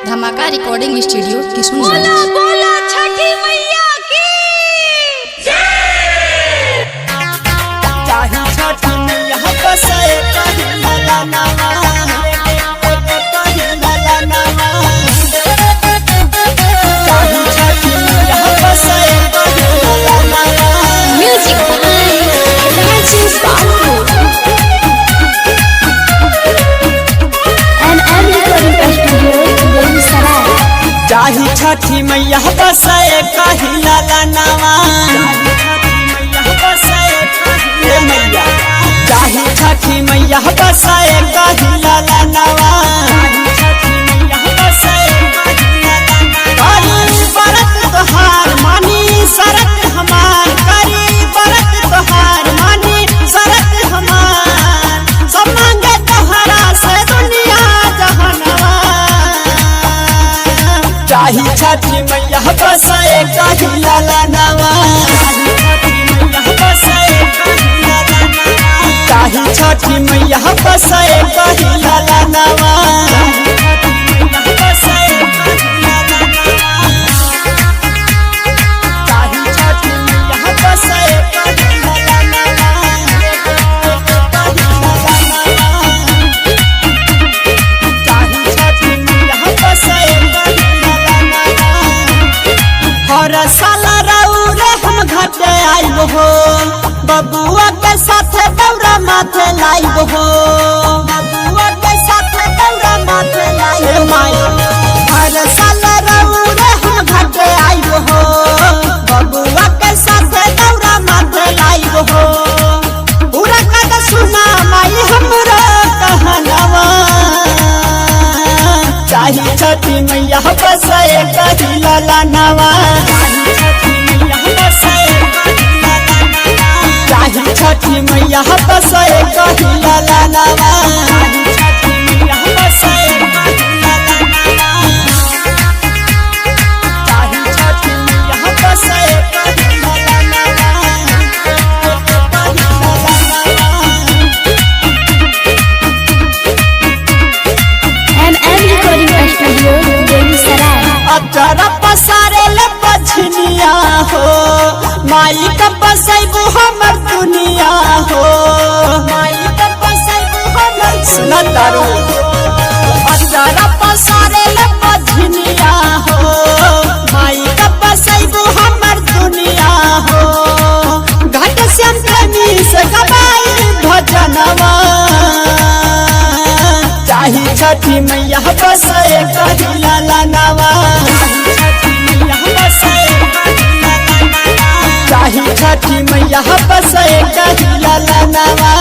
धमाका recording studio Kishun. बोला बोला छठी मैया की चाही छठी मैया बसे कहीं भला नावा कहीं भला नावा चाही छठी मैया बसे कहीं भला नावा। म्यूजिक बाय राजेश बाबू एंड रिकॉर्डिंग स्टूडियो बेगूसराय। चाही छठी मैया बसे कहीं भला नावा चाही छठी मैया बसे कहीं भला नावा। करी बरत तोहार मानी सरत हमार करी बरत तोहार मानी सरत हमार सब मांगे तोहरा से दुनिया जहानवा। चाही छठी मैया बसे कहीं भला नावा चाही छठी मैया बसे कहीं भला नावा। हर साल रउरे हम घाटे आइब हो बबुआ के साथ दौरा माथे लाइब हो बबुआ के साथ दौरा माथे लाइब हो। हर साल रउरे हम घाटे आइब हो बबुआ के साथ दौरा माथे लाइब हो। पूरा कद सुना माई हमरा कहनवा चाही छठी मैया बसे कहीं भला नावा चाही छठी मैया बसे कहीं भला नावा। Recording studio Begusarai. अचरा पसारे ले पछनिया हो माई का बसैबू हमर दुनिया हो माई का बसैबू हमर सुनतारो। अचरा पसारे ले पछनिया हो माई का बसैबू हमर दुनिया हो। घाट श्याम प्रेमी से गवाई भजनवा चाही छठी मैया बसे कहीं भला नावा चाही छठी मैया बसे कहीं भला नावा।